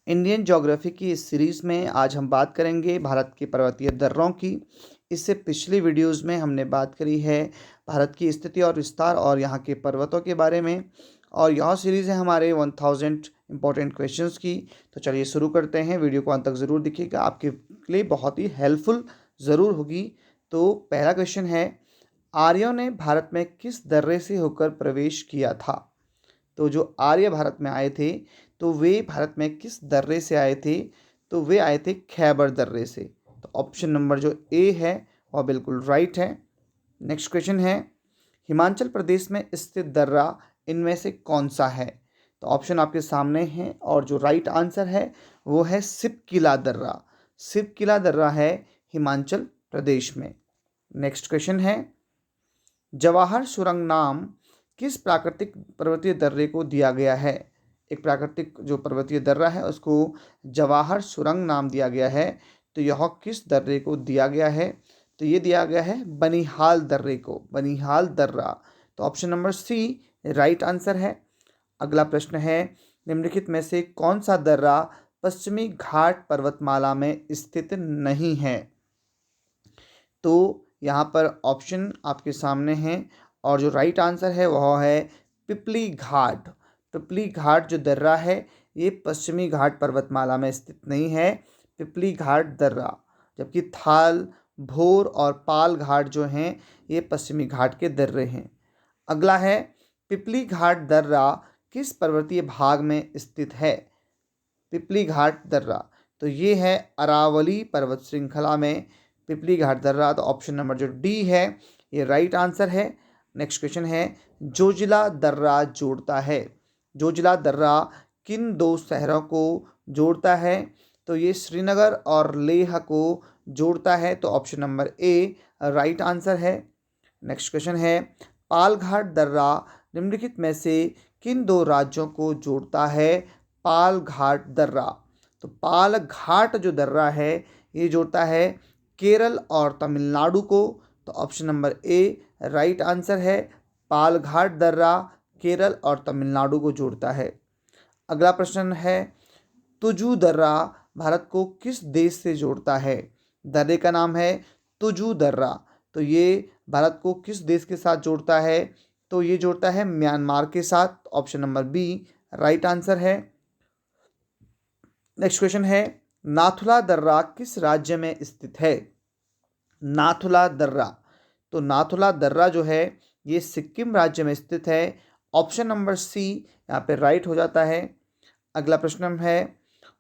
Indian geography की इस series में आज हम बात करेंगे भारत के पर्वतीय दर्रों की। इससे पिछली वीडियोज़ में हमने बात करी है भारत की स्थिति और विस्तार और यहाँ के पर्वतों के बारे में, और यह सीरीज़ है हमारे 1000 इंपॉर्टेंट क्वेश्चंस की। तो चलिए शुरू करते हैं। वीडियो को अंत तक ज़रूर देखिएगा, आपके लिए बहुत ही हेल्पफुल ज़रूर होगी। तो पहला क्वेश्चन है, आर्यों ने भारत में किस दर्रे से होकर प्रवेश किया था? तो जो आर्य भारत में आए थे, तो वे भारत में किस दर्रे से आए थे? तो वे आए थे खैबर दर्रे से। तो ऑप्शन नंबर जो ए है वह बिल्कुल राइट है। नेक्स्ट क्वेश्चन है, हिमाचल प्रदेश में स्थित दर्रा इनमें से कौन सा है? तो ऑप्शन आपके सामने हैं और जो राइट आंसर है वो है सिपकिला दर्रा। सिपकिला दर्रा है हिमाचल प्रदेश में। नेक्स्ट क्वेश्चन है, जवाहर सुरंग नाम किस प्राकृतिक पर्वतीय दर्रे को दिया गया है? एक प्राकृतिक जो पर्वतीय दर्रा है उसको जवाहर सुरंग नाम दिया गया है। तो यह किस दर्रे को दिया गया है? तो ये दिया गया है बनिहाल दर्रे को, बनिहाल दर्रा। तो option number C right answer है। अगला प्रश्न है, निम्नलिखित में से कौन सा दर्रा पश्चिमी घाट पर्वतमाला में स्थित नहीं है? तो यहाँ पर ऑप्शन आपके सामने हैं और जो राइट आंसर है वह है पिपली घाट। पिपली घाट जो दर्रा है ये पश्चिमी घाट पर्वतमाला में स्थित नहीं है, पिपली घाट दर्रा। जबकि थाल, भोर और पाल घाट जो हैं ये पश्चिमी घाट के दर्रे हैं। अगला है, पिपली घाट दर्रा किस पर्वतीय भाग में स्थित है? पिपली घाट दर्रा तो ये है अरावली पर्वत श्रृंखला में पिपली घाट दर्रा। तो ऑप्शन नंबर जो डी है ये राइट आंसर है। नेक्स्ट क्वेश्चन है, जोजिला दर्रा जोड़ता है, जोजिला दर्रा किन दो शहरों को जोड़ता है? तो ये श्रीनगर और लेह को जोड़ता है। तो option number A right answer है। नेक्स्ट क्वेश्चन है, पालघाट दर्रा निम्नलिखित में से किन दो राज्यों को जोड़ता है? पालघाट दर्रा तो पालघाट जो दर्रा है ये जोड़ता है केरल और तमिलनाडु को। तो option number A right answer है। पालघाट दर्रा केरल और तमिलनाडु को जोड़ता है। अगला प्रश्न है, तुजू दर्रा भारत को किस देश से जोड़ता है? दर्रे का नाम है तुजू दर्रा। तो ये भारत को किस देश के साथ जोड़ता है? तो ये जोड़ता है म्यांमार के साथ। Option number B right answer है। नेक्स्ट क्वेश्चन है, नाथुला दर्रा किस राज्य में स्थित है? नाथुला दर्रा तो नाथुला दर्रा जो है ये सिक्किम राज्य में स्थित है। ऑप्शन नंबर सी यहाँ पे राइट हो जाता है। अगला प्रश्न है,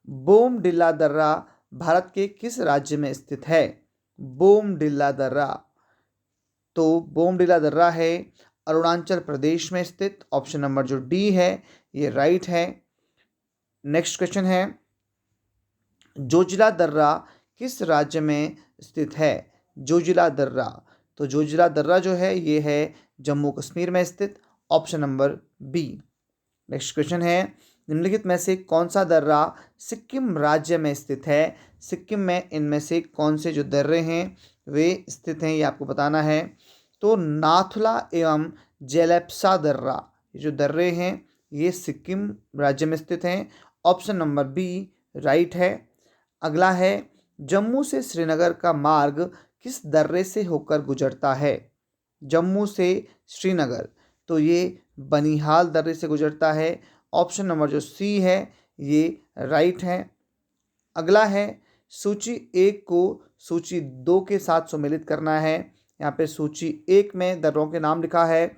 बोमडिला दर्रा भारत के किस राज्य में स्थित है? बोमडिला दर्रा तो बोमडिला दर्रा है अरुणाचल प्रदेश में स्थित। ऑप्शन नंबर जो डी है ये राइट है। नेक्स्ट क्वेश्चन है, जोजिला दर्रा किस राज्य में स्थित है? जोजिला दर्रा तो जोजिला दर्रा जो है ये है जम्मू कश्मीर में स्थित। Option number B. Next question है, निम्नलिखित में से कौन सा दर्रा सिक्किम राज्य में स्थित है? सिक्किम में इनमें से कौन से जो दर्रे हैं वे स्थित हैं ये आपको बताना है। तो नाथुला एवं जेलेप्सा दर्रा ये जो दर्रे हैं ये सिक्किम राज्य में स्थित हैं। ऑप्शन नंबर बी राइट है। अगला है, जम्मू से श्रीनगर का मार्ग किस दर्रे से होकर गुजरता है? जम्मू से श्रीनगर तो ये बनिहाल दर्रे से गुजरता है। ऑप्शन नंबर जो सी है ये राइट है। अगला है, सूची 1 को सूची 2 के साथ सम्मिलित करना है। यहाँ पे सूची 1 में दर्रों के नाम लिखा है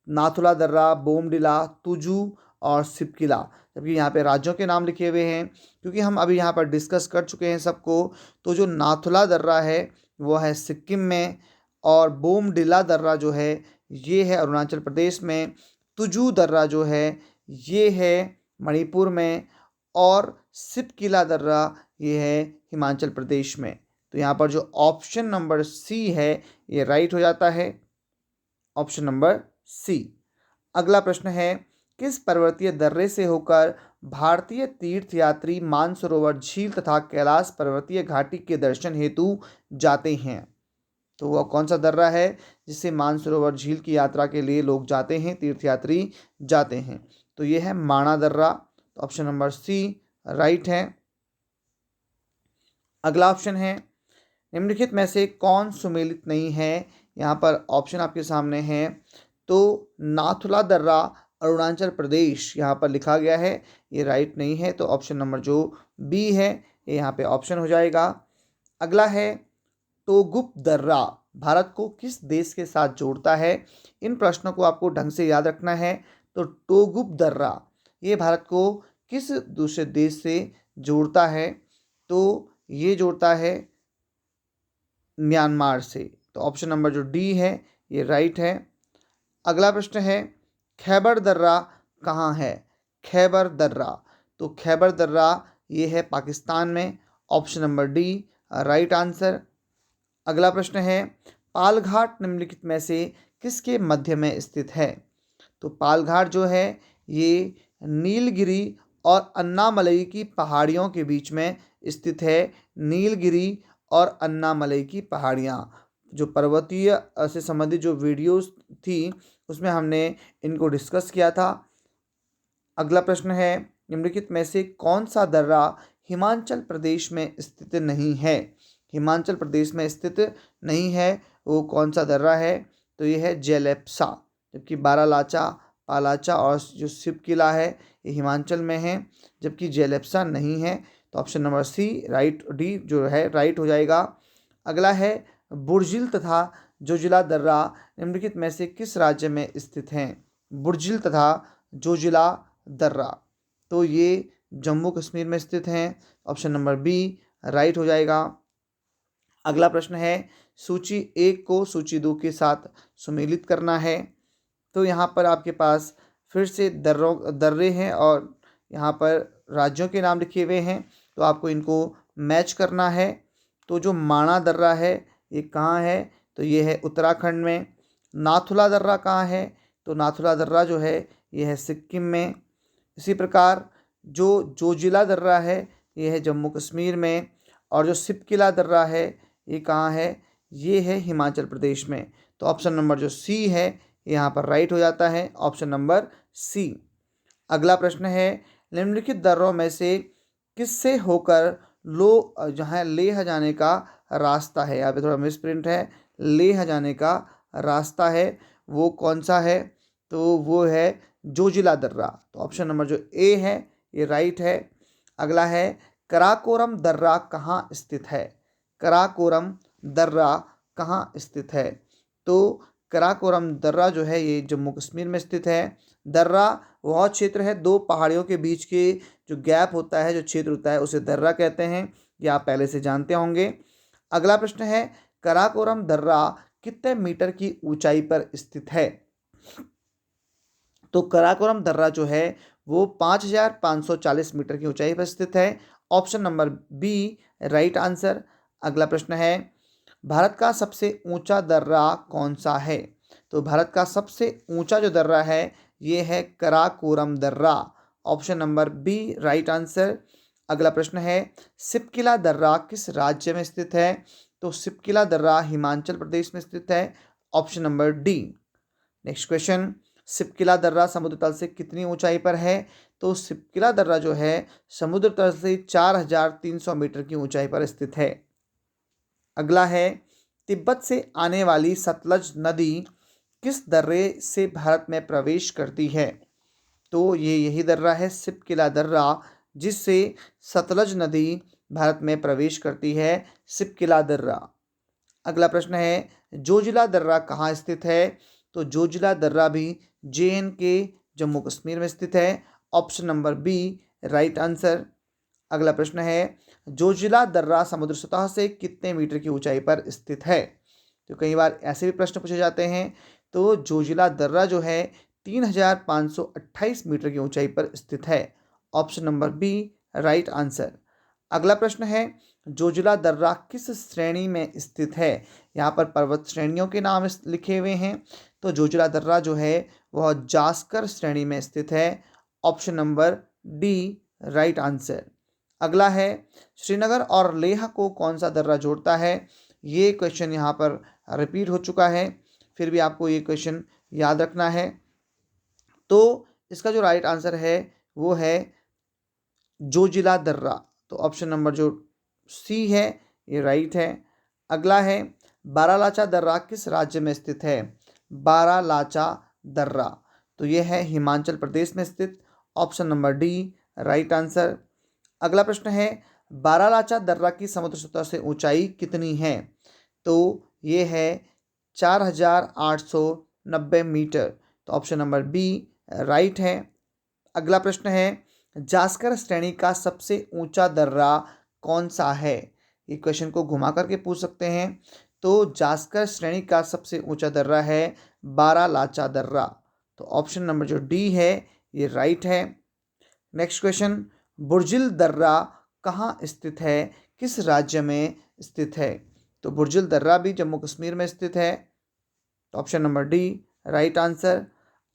नाथुला दर्रा, बोमडिला, तुजू और सिपकिला, जबकि यहाँ पे राज्यों के नाम लिखे हुए हैं। क्योंकि हम अभी यहाँ पर डिस्कस कर चुके हैं सबको, तो जो नाथुला दर्रा है वो है सिक्किम में, और बोमडिला दर्रा जो है ये है अरुणाचल प्रदेश में, तुजू दर्रा जो है ये है मणिपुर में, और सिपकिला दर्रा ये है हिमाचल प्रदेश में। तो यहाँ पर जो ऑप्शन नंबर सी है ये राइट हो जाता है। Option number C. अगला प्रश्न है, किस पर्वतीय दर्रे से होकर भारतीय तीर्थयात्री मानसरोवर झील तथा कैलाश पर्वतीय घाटी के दर्शन हेतु जाते हैं? तो वह कौन सा दर्रा है जिससे मानसरोवर झील की यात्रा के लिए लोग जाते हैं, तीर्थयात्री जाते हैं? तो ये है माणा दर्रा। तो ऑप्शन नंबर सी राइट है। अगला ऑप्शन है निम्नलिखित में से कौन सुमेलित नहीं है। यहाँ पर ऑप्शन आपके सामने है। तो नाथुला दर्रा अरुणाचल प्रदेश यहाँ पर लिखा गया है, ये राइट नहीं है। तो ऑप्शन नंबर जो बी है ये यहाँ पे ऑप्शन हो जाएगा। अगला है टोगुप दर्रा भारत को किस देश के साथ जोड़ता है। इन प्रश्नों को आपको ढंग से याद रखना है। तो टोगुप दर्रा ये भारत को किस दूसरे देश से जोड़ता है। तो ये जोड़ता है म्यांमार से। तो ऑप्शन नंबर जो डी है ये राइट है। अगला प्रश्न है खैबर दर्रा कहाँ है। खैबर दर्रा, तो खैबर दर्रा ये है पाकिस्तान में। Option number D right answer. अगला प्रश्न है पालघाट निम्नलिखित में से किसके मध्य में स्थित है। तो पालघाट जो है ये नीलगिरी और अन्नामलई की पहाड़ियों के बीच में स्थित है। नीलगिरी और अन्नामलई की पहाड़ियाँ, जो पर्वतीय से संबंधित जो वीडियोस थी उसमें हमने इनको डिस्कस किया था। अगला प्रश्न है निम्नलिखित में से कौन सा दर्रा हिमाचल प्रदेश में स्थित नहीं है। हिमाचल प्रदेश में स्थित नहीं है वो कौन सा दर्रा है। तो ये है जेलेप्सा, जबकि बारालाचा, पालाचा और जो शिव किला है ये हिमाचल में है, जबकि जेलेप्सा नहीं है। तो option number C right, D जो है राइट हो जाएगा। अगला है बुर्जिल तथा जोजिला दर्रा निम्नलिखित में से किस राज्य में स्थित हैं। बुर्जिल तथा जोजिला दर्रा, तो ये जम्मू कश्मीर में स्थित हैं। ऑप्शन नंबर बी राइट हो जाएगा। अगला प्रश्न है सूची 1 को सूची 2 के साथ सुमेलित करना है। तो यहाँ पर आपके पास फिर से दर्रे हैं और यहाँ पर राज्यों के नाम लिखे हुए हैं, तो आपको इनको मैच करना है। तो जो माणा दर्रा है ये कहाँ है। तो ये है उत्तराखंड में। नाथुला दर्रा कहाँ है। तो नाथुला दर्रा जो है ये है सिक्किम में। इसी प्रकार जो जोजिला दर्रा है ये है जम्मू कश्मीर में। और जो सिपकिला दर्रा है ये कहाँ है, ये है हिमाचल प्रदेश में। तो ऑप्शन नंबर जो सी है यहाँ पर राइट हो जाता है, ऑप्शन नंबर सी। अगला प्रश्न है निम्नलिखित दर्रों में से किससे होकर जहाँ लेह जाने का रास्ता है। यहाँ पे थोड़ा मिस प्रिंट है, लेह जाने का रास्ता है वो कौन सा है। तो वो है जोजिला दर्रा। तो ऑप्शन नंबर जो ए है ये राइट है। अगला है कराकोरम दर्रा कहाँ स्थित है। कराकोरम दर्रा कहाँ स्थित है। तो कराकोरम दर्रा जो है ये जम्मू कश्मीर में स्थित है। दर्रा वह क्षेत्र है दो पहाड़ियों के बीच के जो गैप होता है, जो क्षेत्र होता है उसे दर्रा कहते हैं, ये आप पहले से जानते होंगे। अगला प्रश्न है कराकोरम दर्रा कितने मीटर की ऊंचाई पर स्थित है। तो कराकोरम दर्रा जो है वो 5540 मीटर की ऊंचाई पर स्थित है। Option number B right answer. अगला प्रश्न है भारत का सबसे ऊंचा दर्रा कौन सा है। तो भारत का सबसे ऊंचा जो दर्रा है ये है कराकोरम दर्रा। Option number B right answer. अगला प्रश्न है सिपकिला दर्रा किस राज्य में स्थित है। तो सिपकिला दर्रा हिमाचल प्रदेश में स्थित है। Option number D. Next question Shipki La दर्रा समुद्र तल से कितनी ऊंचाई पर है। तो सिपकिला दर्रा जो है समुद्र तल से 4300 मीटर की ऊंचाई पर स्थित है। अगला है तिब्बत से आने वाली सतलज नदी किस दर्रे से भारत में प्रवेश करती है। तो ये यही दर्रा है सिपकिला दर्रा जिससे सतलज नदी भारत में प्रवेश करती है, सिपकिला दर्रा। अगला प्रश्न है जोजिला दर्रा कहाँ स्थित है। तो जोजिला दर्रा भी JNK जम्मू कश्मीर में स्थित है। Option number B right answer. अगला प्रश्न है जोजिला दर्रा समुद्र सतह से कितने मीटर की ऊंचाई पर स्थित है। तो कई बार ऐसे भी प्रश्न पूछे जाते हैं। तो जोजिला दर्रा जो है 3528 मीटर की ऊंचाई पर स्थित है। Option number B right answer. अगला प्रश्न है जोजिला दर्रा किस श्रेणी में स्थित है। यहाँ पर पर्वत श्रेणियों के नाम लिखे हुए हैं। तो जोजिला दर्रा जो है वह जास्कर श्रेणी में स्थित है। Option number D right answer. अगला है श्रीनगर और लेह को कौन सा दर्रा जोड़ता है। ये क्वेश्चन यहाँ पर रिपीट हो चुका है, फिर भी आपको ये क्वेश्चन याद रखना है। तो इसका जो राइट आंसर है वो है जोजिला दर्रा, तो ऑप्शन नंबर जो सी है ये राइट है। अगला है बारालाचा दर्रा किस राज्य में स्थित है? बारालाचा दर्रा, तो ये है हिमाचल प्रदेश में स्थित, option number D right answer. अगला प्रश्न है बारालाचा दर्रा की समुद्र सतह से ऊंचाई कितनी है? तो ये है 4890 मीटर, तो ऑप्शन नंबर बी राइट है। अगला प्रश्न है जास्कर श्रेणी का सबसे ऊंचा दर्रा कौन सा है? ये क्वेश्चन को घुमा करके पूछ सकते हैं। तो जास्कर श्रेणी का सबसे ऊंचा दर्रा है बारालाचा दर्रा, तो ऑप्शन नंबर जो डी है ये राइट है। नेक्स्ट क्वेश्चन, बुर्जिल दर्रा कहाँ स्थित है, किस राज्य में स्थित है? तो बुर्जिल दर्रा भी जम्मू कश्मीर में स्थित है, तो option number D right answer.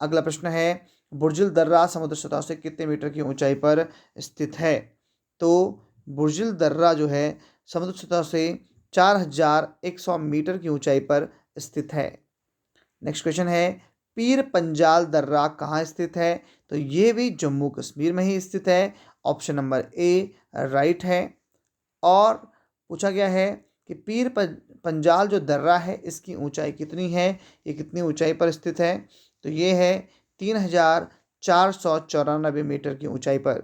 अगला प्रश्न है बुर्जिल दर्रा समुद्र सतह से कितने मीटर की ऊंचाई पर स्थित है? तो बुर्जिल दर्रा जो है समुद्र सतह से 4100 मीटर की ऊंचाई पर स्थित है। नेक्स्ट क्वेश्चन है पीर पंजाल दर्रा कहाँ स्थित है? तो ये भी जम्मू कश्मीर में ही स्थित है, ऑप्शन नंबर ए राइट है। और पूछा गया है कि पीर पंजाल जो दर्रा है इसकी ऊंचाई कितनी है, ये कितनी ऊंचाई पर स्थित है? तो ये है 3494 मीटर की ऊंचाई पर,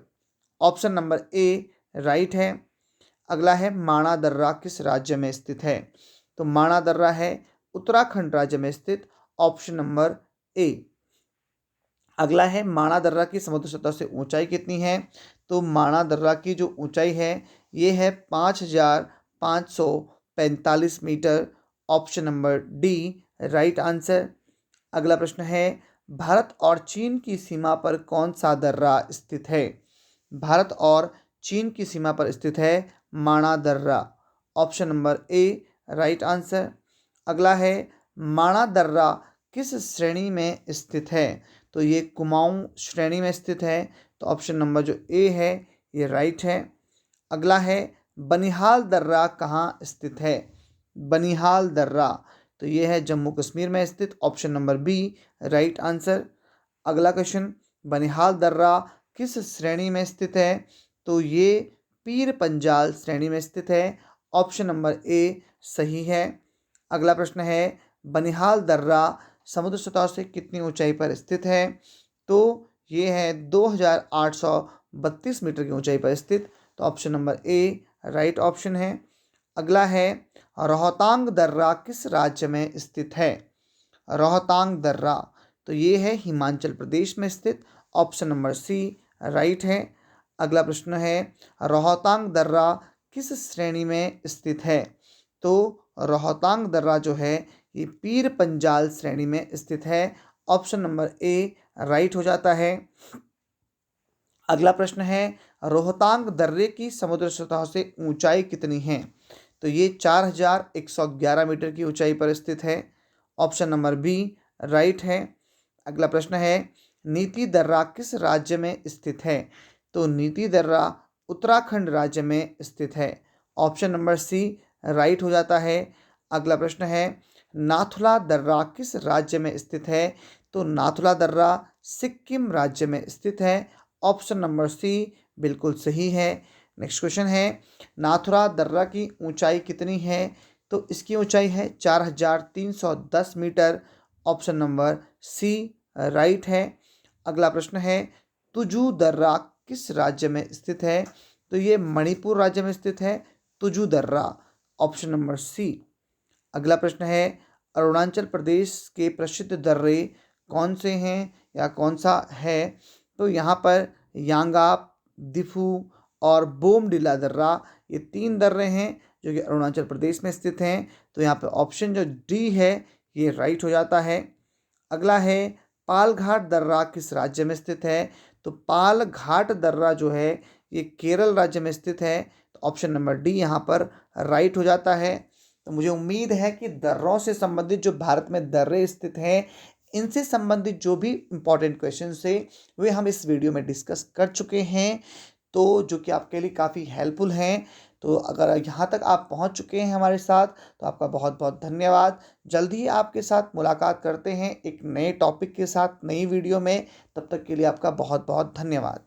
ऑप्शन नंबर ए राइट है। अगला है माणा दर्रा किस राज्य में स्थित है? तो माणा दर्रा है उत्तराखंड राज्य में स्थित, ऑप्शन नंबर ए। अगला है माणा दर्रा की समुद्र सतह से ऊंचाई कितनी है? तो माणा दर्रा की जो ऊंचाई है ये है 5545 metre, option number D right answer. अगला प्रश्न है भारत और चीन की सीमा पर कौन सा दर्रा स्थित है? भारत और चीन की सीमा पर स्थित है माणा दर्रा, option number A right answer. अगला है माणा दर्रा किस श्रेणी में स्थित है? तो ये कुमाऊं श्रेणी में स्थित है, तो ऑप्शन नंबर जो ए है ये राइट है। अगला है बनिहाल दर्रा कहाँ स्थित है? बनिहाल दर्रा, तो ये है जम्मू कश्मीर में स्थित, option number B right answer. अगला क्वेश्चन, बनिहाल दर्रा किस श्रेणी में स्थित है? तो ये पीर पंजाल श्रेणी में स्थित है, ऑप्शन नंबर ए सही है। अगला प्रश्न है बनिहाल दर्रा समुद्र सतह से कितनी ऊंचाई पर स्थित है? तो ये है 2832 मीटर की ऊंचाई पर स्थित, तो option number A right option है। अगला है रोहतांग दर्रा किस राज्य में स्थित है? रोहतांग दर्रा, तो ये है हिमाचल प्रदेश में स्थित, ऑप्शन नंबर सी राइट है। अगला प्रश्न है रोहतांग दर्रा किस श्रेणी में स्थित है? तो रोहतांग दर्रा जो है ये पीर पंजाल श्रेणी में स्थित है, ऑप्शन नंबर ए राइट हो जाता है। अगला प्रश्न है रोहतांग दर्रे की समुद्र सतह से ऊंचाई कितनी है? तो ये 4111 मीटर की ऊंचाई पर स्थित है, ऑप्शन नंबर बी राइट है। अगला प्रश्न है नीति दर्रा किस राज्य में स्थित है? तो नीति दर्रा उत्तराखंड राज्य में स्थित है, ऑप्शन नंबर सी राइट हो जाता है। अगला प्रश्न है नाथुला दर्रा किस राज्य में स्थित है? तो नाथुला दर्रा सिक्किम राज्य में स्थित है, ऑप्शन नंबर सी बिल्कुल सही है। नेक्स्ट क्वेश्चन है नाथुला दर्रा की ऊंचाई कितनी है? तो इसकी ऊंचाई है 4310 metre, option number C right है। अगला प्रश्न है तुजू दर्रा किस राज्य में स्थित है? तो ये मणिपुर राज्य में स्थित है, तुजू दर्रा, ऑप्शन नंबर सी। अगला प्रश्न है अरुणाचल प्रदेश के प्रसिद्ध दर्रे कौन से हैं या कौन सा है? तो यहाँ पर यांगाप, दिफू और बोमडिला दर्रा, ये 3 दर्रे हैं जो कि अरुणाचल प्रदेश में स्थित हैं, तो यहाँ पर ऑप्शन जो डी है ये राइट हो जाता है। अगला है पालघाट दर्रा किस राज्य में स्थित है? तो पालघाट दर्रा जो है ये केरल राज्य में स्थित है, तो ऑप्शन नंबर डी यहाँ पर राइट हो जाता है। तो मुझे उम्मीद है कि दर्रों से संबंधित जो भारत में दर्रे स्थित हैं इनसे संबंधित जो भी इम्पोर्टेंट क्वेश्चन थे वे हम इस वीडियो में डिस्कस कर चुके हैं, तो जो कि आपके लिए काफ़ी हेल्पफुल हैं। तो अगर यहाँ तक आप पहुँच चुके हैं हमारे साथ तो आपका बहुत बहुत धन्यवाद। जल्दी ही आपके साथ मुलाकात करते हैं एक नए टॉपिक के साथ नई वीडियो में, तब तक के लिए आपका बहुत बहुत धन्यवाद।